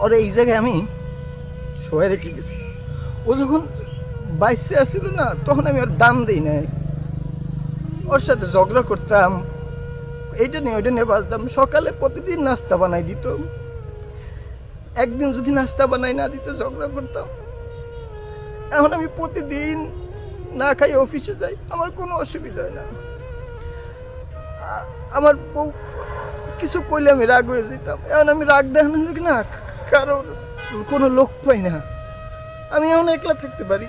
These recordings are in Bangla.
ওরে এই জায়গায় আমি শোয়ে রেখে গেছি। ও যখন বাইসে আসছিল না, তখন আমি ওর দাম দিই নাই। ওর সাথে ঝগড়া করতাম, এইটা নিয়ে ওইটা নিয়ে বাজতাম। সকালে প্রতিদিন নাস্তা বানাই দিত, একদিন যদি নাস্তা বানাই না দিত ঝগড়া করতাম। এখন আমি প্রতিদিন না খাই অফিসে যাই, আমার কোনো অসুবিধা হয় না। আমার বউ কিছু কইলে আমি রাগ হয়ে যেতাম, এখন আমি রাগ দেখানো না, কারণ কোনো লোক পাই না। আমি এখন একলা থাকতে পারি।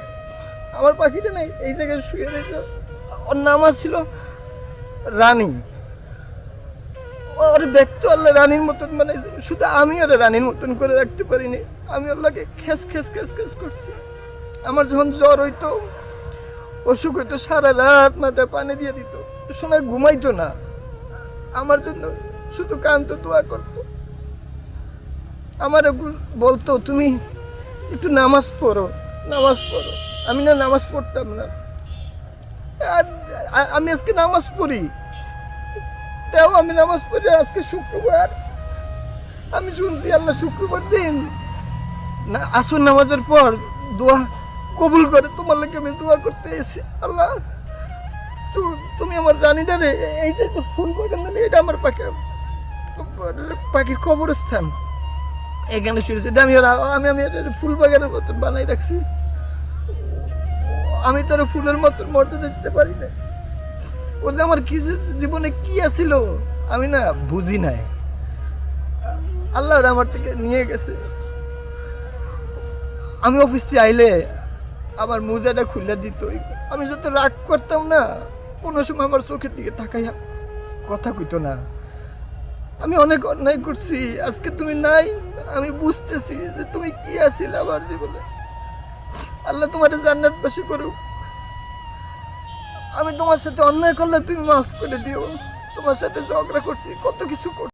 আমার পাখিটা নাই এই জায়গায় শুয়ে রয়েছে। ওর নাম ছিল রানী। ওরে দেখতো আল্লাহ রানীর মতন বানাইছে, শুধু আমি ওরে রানীর মতন করে রাখতে পারিনি। আমি আল্লাহকে খেস খেস খেস খেস করছি। আমার যখন জ্বর হইতো, অসুখ হইতো, সারা রাত মাথায় পানি দিয়ে দিত, সময় ঘুমাইতো না। আমার জন্য শুধু কাঁদতো, দোয়া করতো। আমার বলতো তুমি একটু নামাজ পড়ো, নামাজ পড়ো। আমি না নামাজ পড়তাম না। আমি আজকে নামাজ পড়ি, তাও আমি নামাজ পড়ি। আজকে শুক্রবার, আমি শুনছি আল্লাহ শুক্রবার দিন না আসর নামাজের পর দোয়া কবুল করে। তোমার লাগে আমি দোয়া করতে এসেছি। আল্লাহ তুমি আমার রানীটারে, এই যে ফুল বাগান, এটা আমার পাখির কবরস্থান, এখানে শুয়েছে। আমি আমি ফুল বাগানের মতন বানাই রাখছি। আমি তোর ফুলের মতন মরতে দেখতে পারি না। ও যে আমার কি জীবনে কি আছিল আমি না বুঝি নাই। আল্লাহ আমার থেকে নিয়ে গেছে। আমি অফিস থেকে আইলে আমার মোজাটা খুলে দিত। আমি যত রাগ করতাম না, কোনো সময় আমার চোখের দিকে তাকাইয়া কথা কইতো না। আমি অনেক অন্যায় করছি। আজকে তুমি নাই, আমি বুঝতেছি যে তুমি কি আছিল আমার জীবনে। আল্লাহ তোমার জান্নাতবাসী করুক। আমি তোমার সাথে অন্যায় করলে তুমি মাফ করে দিও। তোমার সাথে ঝগড়া করছি, কত কিছু করছি।